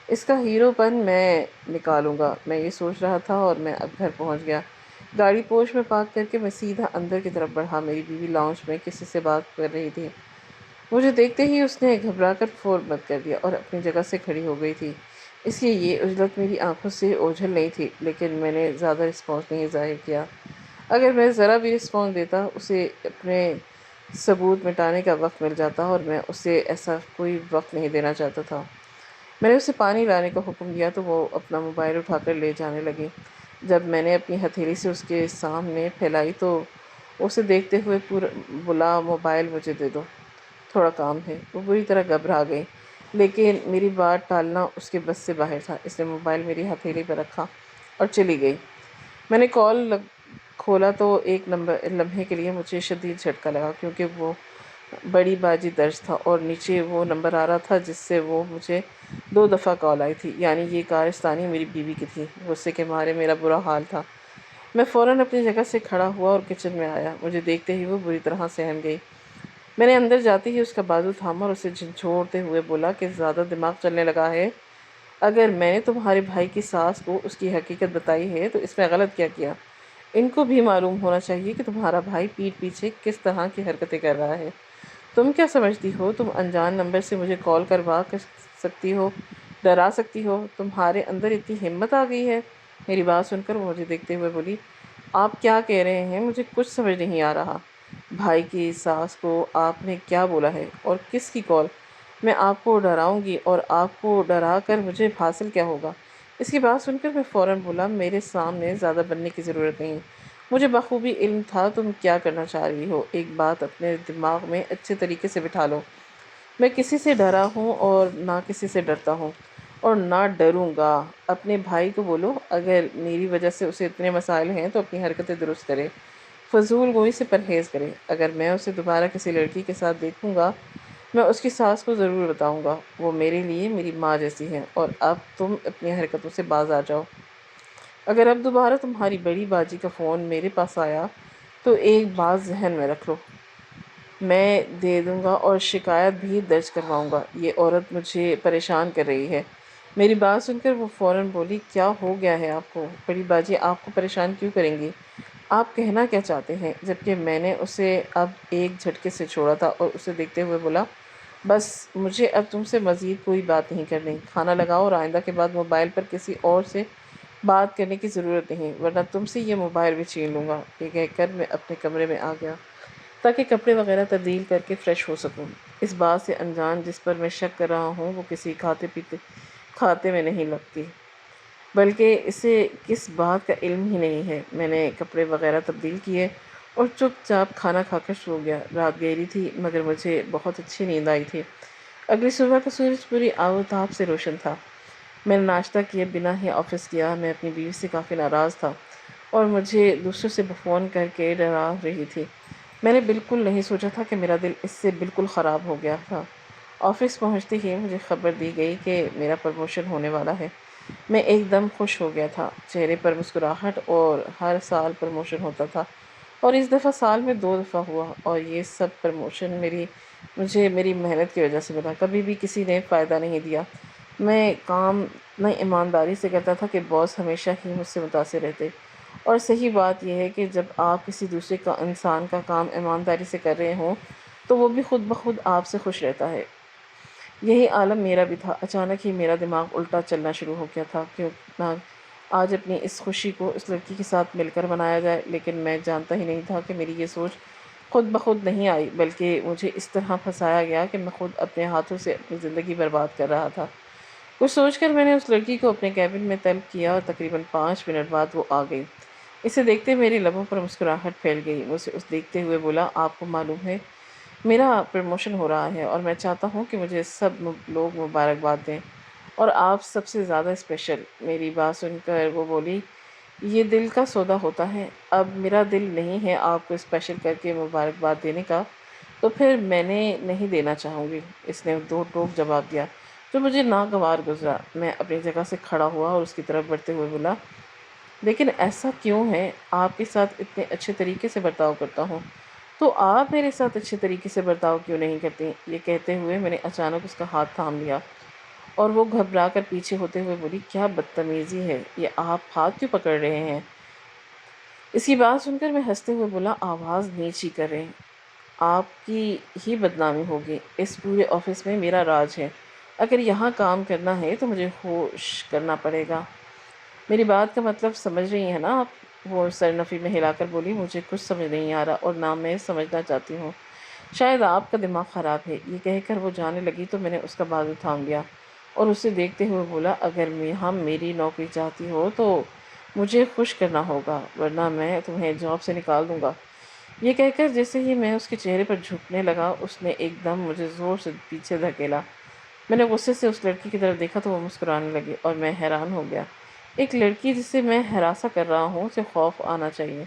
اس کا ہیرو پن میں نکالوں گا، میں یہ سوچ رہا تھا، اور میں اب گھر پہنچ گیا۔ گاڑی پورچ میں پارک کر کے میں سیدھا اندر کی طرف بڑھا۔ میری بیوی لاؤنج میں کسی سے بات کر رہی تھی۔ مجھے دیکھتے ہی اس نے گھبرا کر فور بند کر دیا اور اپنی جگہ سے کھڑی ہو گئی تھی۔ اس کی یہ عجلت میری آنکھوں سے اوجھل نہیں تھی، لیکن میں نے زیادہ رسپانس نہیں ظاہر کیا۔ اگر میں ذرا بھی رسپانس دیتا، اسے اپنے ثبوت مٹانے کا وقت مل جاتا، اور میں اسے ایسا کوئی وقت نہیں دینا چاہتا تھا۔ میں نے اسے پانی لانے کا حکم دیا تو وہ اپنا موبائل اٹھا کر لے جانے لگی۔ جب میں نے اپنی ہتھیلی سے اس کے سامنے پھیلائی تو اسے دیکھتے ہوئے بولا، موبائل مجھے دے دو، تھوڑا کام ہے۔ وہ بری طرح گھبرا گئی، لیکن میری بات ٹالنا اس کے بس سے باہر تھا۔ اس نے موبائل میری ہتھیلی پر رکھا اور چلی گئی۔ میں نے کال کھولا تو ایک لمحے کے لیے مجھے شدید جھٹکا لگا، کیونکہ وہ بڑی باجی درج تھا اور نیچے وہ نمبر آ رہا تھا جس سے وہ مجھے 2 دفعہ کال آئی تھی، یعنی یہ کارستانی میری بیوی کی تھی۔ غصے کے مارے میرا برا حال تھا۔ میں فوراً اپنی جگہ سے کھڑا ہوا اور کچن میں آیا۔ مجھے دیکھتے ہی وہ بری طرح سہم گئی۔ میں نے اندر جاتے ہی اس کا بازو تھاما اور اسے جھنجھوڑتے ہوئے بولا کہ زیادہ دماغ چلنے لگا ہے۔ اگر میں نے تمہارے بھائی کی ساس کو اس کی حقیقت بتائی ہے تو اس میں غلط کیا کیا؟ ان کو بھی معلوم ہونا چاہیے کہ تمہارا بھائی پیٹھ پیچھے کس طرح کی حرکتیں کر رہا ہے۔ تم کیا سمجھتی ہو تم انجان نمبر سے مجھے کال کروا کر سکتی ہو، ڈرا سکتی ہو؟ تمہارے اندر اتنی ہمت آ گئی ہے؟ میری بات سن کر وہ مجھے دیکھتے ہوئے بولی، آپ کیا کہہ رہے ہیں؟ مجھے کچھ سمجھ نہیں آ رہا۔ بھائی کی ساس کو آپ نے کیا بولا ہے، اور کس کی کال؟ میں آپ کو ڈراؤں گی، اور آپ کو ڈرا کر مجھے حاصل کیا ہوگا؟ اس کی بات سن کر میں فوراً بولا، میرے سامنے زیادہ بننے کی ضرورت نہیں، مجھے بخوبی علم تھا تم کیا کرنا چاہ رہی ہو۔ ایک بات اپنے دماغ میں اچھے طریقے سے بٹھا لو، میں کسی سے ڈرا ہوں اور نہ کسی سے ڈرتا ہوں، اور نہ ڈروں گا۔ اپنے بھائی کو بولو اگر میری وجہ سے اسے اتنے مسائل ہیں تو اپنی حرکتیں درست کرے، فضول گوئی سے پرہیز کرے۔ اگر میں اسے دوبارہ کسی لڑکی کے ساتھ دیکھوں گا، میں اس کی ساس کو ضرور بتاؤں گا۔ وہ میرے لیے میری ماں جیسی ہے، اور اب تم اپنی حرکتوں سے باز آ جاؤ۔ اگر اب دوبارہ تمہاری بڑی باجی کا فون میرے پاس آیا تو ایک بات ذہن میں رکھ لو، میں دے دوں گا اور شکایت بھی درج کرواؤں گا۔ یہ عورت مجھے پریشان کر رہی ہے۔ میری بات سن کر وہ فوراً بولی، کیا ہو گیا ہے آپ کو؟ بڑی باجی آپ کو پریشان کیوں کریں گی؟ آپ کہنا کیا چاہتے ہیں؟ جبکہ میں نے اسے اب ایک جھٹکے سے چھوڑا تھا اور اسے دیکھتے ہوئے بولا، بس مجھے اب تم سے مزید کوئی بات نہیں کرنی۔ کھانا لگاؤ اور آئندہ کے بعد موبائل پر کسی اور سے بات کرنے کی ضرورت نہیں، ورنہ تم سے یہ موبائل بھی چھین لوں گا۔ یہ کہہ کر میں اپنے کمرے میں آ گیا تاکہ کپڑے وغیرہ تبدیل کر کے فریش ہو سکوں۔ اس بات سے انجان جس پر میں شک کر رہا ہوں وہ کسی کھاتے میں نہیں لگتی، بلکہ اسے کس بات کا علم ہی نہیں ہے۔ میں نے کپڑے وغیرہ تبدیل کیے اور چپ چاپ کھانا کھا کر سو گیا۔ رات گہری تھی مگر مجھے بہت اچھی نیند آئی تھی۔ اگلی صبح کا سورج پوری آفتاب سے روشن تھا۔ میں نے ناشتہ کیے بنا ہی آفس گیا۔ میں اپنی بیوی سے کافی ناراض تھا اور مجھے دوسروں سے فون کر کے ڈرا رہی تھی۔ میں نے بالکل نہیں سوچا تھا کہ میرا دل اس سے بالکل خراب ہو گیا تھا۔ آفس پہنچتے ہی مجھے خبر دی گئی کہ میرا پروموشن ہونے والا ہے۔ میں ایک دم خوش ہو گیا تھا، چہرے پر مسکراہٹ، اور ہر سال پروموشن ہوتا تھا اور اس دفعہ سال میں 2 دفعہ ہوا، اور یہ سب پروموشن مجھے میری محنت کی وجہ سے ملا۔ کبھی بھی کسی نے فائدہ نہیں دیا۔ میں کام اتنی ایمانداری سے کرتا تھا کہ باس ہمیشہ ہی مجھ سے متاثر رہتے، اور صحیح بات یہ ہے کہ جب آپ کسی دوسرے کا انسان کا کام ایمانداری سے کر رہے ہوں تو وہ بھی خود بخود آپ سے خوش رہتا ہے۔ یہی عالم میرا بھی تھا۔ اچانک ہی میرا دماغ الٹا چلنا شروع ہو گیا تھا، کیوں نہ آج اپنی اس خوشی کو اس لڑکی کے ساتھ مل کر منایا جائے۔ لیکن میں جانتا ہی نہیں تھا کہ میری یہ سوچ خود بخود نہیں آئی، بلکہ مجھے اس طرح پھنسایا گیا کہ میں خود اپنے ہاتھوں سے اپنی زندگی برباد کر رہا تھا۔ کچھ سوچ کر میں نے اس لڑکی کو اپنے کیبن میں طلب کیا اور تقریباً 5 منٹ بعد وہ آ گئی۔ اسے دیکھتے میرے لبوں پر مسکراہٹ پھیل گئی۔ مجھے اس دیکھتے ہوئے بولا، آپ کو معلوم ہے میرا پروموشن ہو رہا ہے اور میں چاہتا ہوں کہ مجھے سب لوگ مبارکباد دیں، اور آپ سب سے زیادہ اسپیشل۔ میری بات سن کر وہ بولی، یہ دل کا سودا ہوتا ہے، اب میرا دل نہیں ہے آپ کو اسپیشل کر کے مبارکباد دینے کا، تو پھر میں نہیں دینا چاہوں گی۔ اس نے دو ٹوک جواب دیا، جو مجھے ناگوار گزرا۔ میں اپنی جگہ سے کھڑا ہوا اور اس کی طرف بڑھتے ہوئے بولا، لیکن ایسا کیوں ہے؟ آپ کے ساتھ اتنے اچھے طریقے سے برتاؤ کرتا ہوں، تو آپ میرے ساتھ اچھے طریقے سے برتاؤ کیوں نہیں کرتی؟ یہ کہتے ہوئے میں نے اچانک اس کا ہاتھ تھام لیا اور وہ گھبرا کر پیچھے ہوتے ہوئے بولی، کیا بدتمیزی ہے یہ، آپ ہاتھ کیوں پکڑ رہے ہیں؟ اس کی بات سن کر میں ہنستے ہوئے بولا، آواز نیچی کریں، آپ کی ہی بدنامی ہوگی۔ اس پورے آفس میں میرا راج ہے، اگر یہاں کام کرنا ہے تو مجھے ہوش کرنا پڑے گا۔ میری بات کا مطلب سمجھ رہی ہیں نا آپ؟ وہ سرنفی میں ہلا کر بولی، مجھے کچھ سمجھ نہیں آ رہا اور نہ میں سمجھنا چاہتی ہوں، شاید آپ کا دماغ خراب ہے۔ یہ کہہ کر وہ جانے لگی تو میں نے اس کا بازو تھام لیا اور اسے دیکھتے ہوئے بولا، اگر ہم میری نوکری چاہتی ہو تو مجھے خوش کرنا ہوگا، ورنہ میں تمہیں جاب سے نکال دوں گا۔ یہ کہہ کر جیسے ہی میں اس کے چہرے پر جھکنے لگا، اس نے ایک دم مجھے زور سے پیچھے دھکیلا۔ میں نے غصے سے اس لڑکی کی طرف دیکھا تو وہ مسکرانے لگی اور میں حیران ہو گیا۔ ایک لڑکی جسے میں ہراساں کر رہا ہوں اسے خوف آنا چاہیے،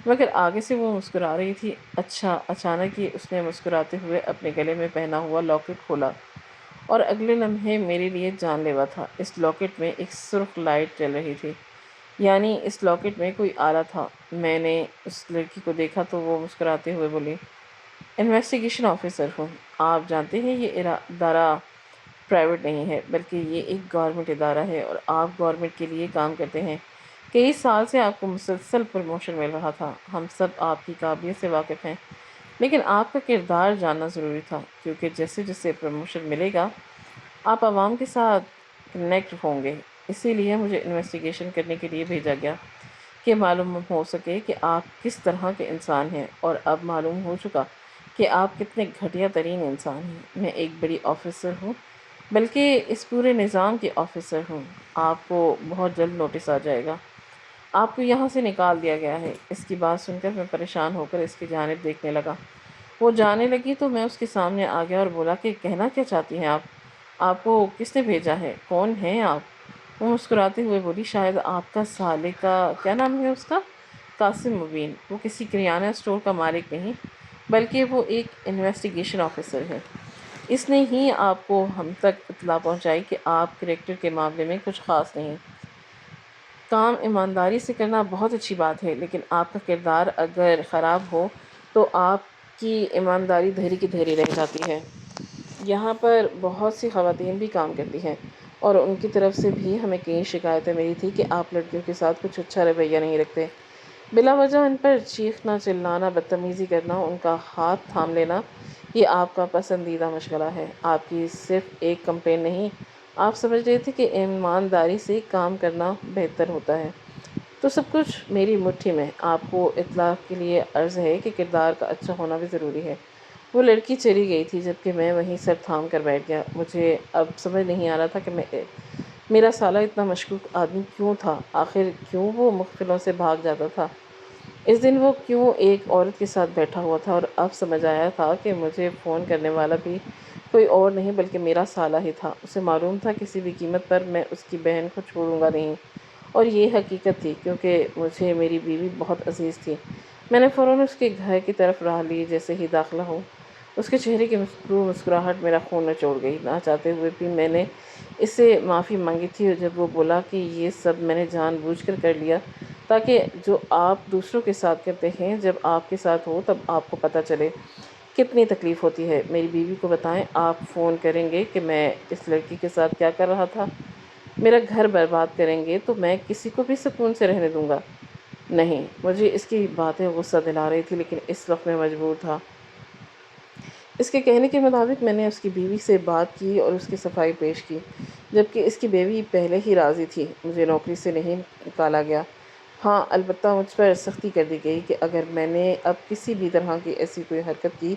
مگر آگے سے وہ مسکرا رہی تھی۔ اچھا، اچانک ہی اس نے مسکراتے ہوئے اپنے گلے میں پہنا ہوا لاکٹ کھولا اور اگلے لمحے میرے لیے جان لیوا تھا۔ اس لاکٹ میں ایک سرخ لائٹ جل رہی تھی، یعنی اس لاکٹ میں کوئی آلہ تھا۔ میں نے اس لڑکی کو دیکھا تو وہ مسکراتے ہوئے بولی، انویسٹیگیشن آفیسر ہوں۔ آپ جانتے ہیں یہ ادارہ پرائیویٹ نہیں ہے بلکہ یہ ایک گورنمنٹ ادارہ ہے اور آپ گورنمنٹ کے لیے کام کرتے ہیں۔ کئی سال سے آپ کو مسلسل پروموشن مل رہا تھا، ہم سب آپ کی قابلیت سے واقف ہیں، لیکن آپ کا کردار جاننا ضروری تھا، کیونکہ جیسے جیسے پروموشن ملے گا آپ عوام کے ساتھ کنیکٹ ہوں گے۔ اسی لیے مجھے انویسٹیگیشن کرنے کے لیے بھیجا گیا کہ معلوم ہو سکے کہ آپ کس طرح کے انسان ہیں، اور اب معلوم ہو چکا کہ آپ کتنے گھٹیا ترین انسان ہیں۔ میں ایک بڑی آفیسر ہوں، بلکہ اس پورے نظام کی آفیسر ہوں۔ آپ کو بہت جلد نوٹس آ جائے گا، آپ کو یہاں سے نکال دیا گیا ہے۔ اس کی بات سن کر میں پریشان ہو کر اس کی جانب دیکھنے لگا۔ وہ جانے لگی تو میں اس کے سامنے آ گیا اور بولا کہ کہنا کیا چاہتی ہیں آپ؟ آپ کو کس نے بھیجا ہے؟ کون ہیں آپ؟ وہ مسکراتے ہوئے بولی، شاید آپ کا سالے کا، کیا نام ہے اس کا، قاسم مبین۔ وہ کسی کریانہ اسٹور کا مالک نہیں بلکہ وہ ایک انویسٹیگیشن آفیسر ہے۔ اس نے ہی آپ کو ہم تک اطلاع پہنچائی کہ آپ کریکٹر کے معاملے میں کچھ خاص نہیں۔ کام ایمانداری سے کرنا بہت اچھی بات ہے، لیکن آپ کا کردار اگر خراب ہو تو آپ کی ایمانداری دھری کی دھری رہ جاتی ہے۔ یہاں پر بہت سی خواتین بھی کام کرتی ہیں اور ان کی طرف سے بھی ہمیں کئی شکایتیں ملی تھی کہ آپ لڑکیوں کے ساتھ کچھ اچھا رویہ نہیں رکھتے۔ بلا وجہ ان پر چیخنا، چلانا، بدتمیزی کرنا، ان کا ہاتھ تھام لینا، یہ آپ کا پسندیدہ مشغلہ ہے۔ آپ کی صرف ایک کمپلین نہیں، آپ سمجھ رہے تھے کہ ایمانداری سے کام کرنا بہتر ہوتا ہے، تو سب کچھ میری مٹھی میں۔ آپ کو اطلاع کے لیے عرض ہے کہ کردار کا اچھا ہونا بھی ضروری ہے۔ وہ لڑکی چلی گئی تھی جبکہ میں وہیں سر تھام کر بیٹھ گیا۔ مجھے اب سمجھ نہیں آ رہا تھا کہ میرا سالہ اتنا مشکوک آدمی کیوں تھا، آخر کیوں وہ مخفلوں سے بھاگ جاتا تھا، اس دن وہ کیوں ایک عورت کے ساتھ بیٹھا ہوا تھا، اور اب سمجھ آیا تھا کہ مجھے فون کرنے والا بھی کوئی اور نہیں بلکہ میرا سالہ ہی تھا۔ اسے معلوم تھا کسی بھی قیمت پر میں اس کی بہن کو چھوڑوں گا نہیں، اور یہ حقیقت تھی کیونکہ مجھے میری بیوی بہت عزیز تھی۔ میں نے فوراً اس کے گھر کی طرف راہ لی۔ جیسے ہی داخلہ ہوں اس کے چہرے کی مسکراہٹ میرا خون نچوڑ گئی۔ نہ چاہتے ہوئے بھی میں نے اس سے معافی مانگی تھی، اور جب وہ بولا کہ یہ سب میں نے جان بوجھ کر کر لیا تاکہ جو آپ دوسروں کے ساتھ کرتے ہیں جب آپ کے ساتھ ہو تب آپ کو پتہ چلے کتنی تکلیف ہوتی ہے۔ میری بیوی کو بتائیں، آپ فون کریں گے کہ میں اس لڑکی کے ساتھ کیا کر رہا تھا، میرا گھر برباد کریں گے تو میں کسی کو بھی سکون سے رہنے دوں گا نہیں۔ مجھے اس کی باتیں غصہ دلا رہی تھی لیکن اس وقت میں مجبور تھا۔ اس کے کہنے کے مطابق میں نے اس کی بیوی سے بات کی اور اس کی صفائی پیش کی، جبکہ اس کی بیوی پہلے ہی راضی تھی۔ مجھے نوکری سے نہیں نکالا گیا، ہاں البتہ مجھ پر سختی کر دی گئی کہ اگر میں نے اب کسی بھی طرح کی ایسی کوئی حرکت کی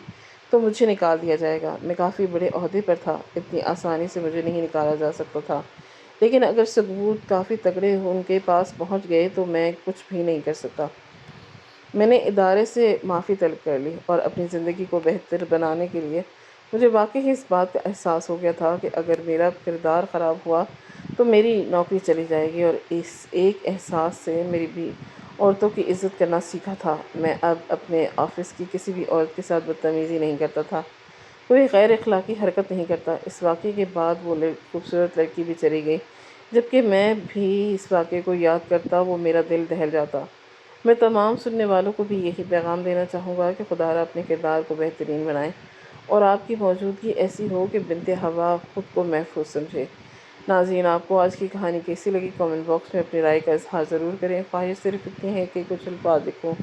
تو مجھے نکال دیا جائے گا۔ میں کافی بڑے عہدے پر تھا، اتنی آسانی سے مجھے نہیں نکالا جا سکتا تھا، لیکن اگر ثبوت کافی تگڑے ان کے پاس پہنچ گئے تو میں کچھ بھی نہیں کر سکتا۔ میں نے ادارے سے معافی طلب کر لی اور اپنی زندگی کو بہتر بنانے کے لیے مجھے واقعی اس بات کا احساس ہو گیا تھا کہ اگر میرا کردار خراب ہوا تو میری نوکری چلی جائے گی، اور اس ایک احساس سے میری بھی عورتوں کی عزت کرنا سیکھا تھا۔ میں اب اپنے آفس کی کسی بھی عورت کے ساتھ بدتمیزی نہیں کرتا تھا۔ کوئی غیر اخلاقی حرکت نہیں کرتا۔ اس واقعے کے بعد وہ خوبصورت لڑکی بھی چلی گئی۔ جبکہ میں بھی اس واقعے کو یاد کرتا وہ میرا دل دہل جاتا۔ میں تمام سننے والوں کو بھی یہی پیغام دینا چاہوں گا کہ خدا را اپنے کردار کو بہترین بنائے اور آپ کی موجودگی ایسی ہو کہ بنت حوا خود کو محفوظ سمجھے۔ ناظرین، آپ کو آج کی کہانی کیسی لگی؟ کامنٹ باکس میں اپنی رائے کا اظہار ضرور کریں۔ خواہش صرف اتنی ہے کہ کچھ الفاظ لکھوں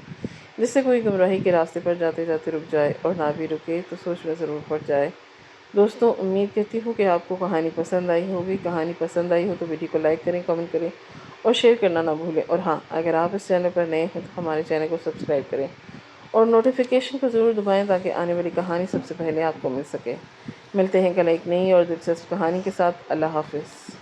جس سے کوئی گمراہی کے راستے پر جاتے جاتے رک جائے، اور نہ بھی رکے تو سوچ میں ضرور پڑ جائے۔ دوستوں، امید کرتی ہوں کہ آپ کو کہانی پسند آئی ہوگی۔ کہانی پسند آئی ہو تو ویڈیو کو لائک کریں، کمنٹ کریں اور شیئر کرنا نہ بھولیں۔ اور ہاں، اگر آپ اس چینل پر نئے ہیں تو ہمارے چینل کو سبسکرائب کریں اور نوٹیفیکیشن کو ضرور دبائیں تاکہ آنے والی کہانی سب سے پہلے آپ کو مل سکے۔ ملتے ہیں کل ایک نئی اور دلچسپ کہانی کے ساتھ۔ اللہ حافظ۔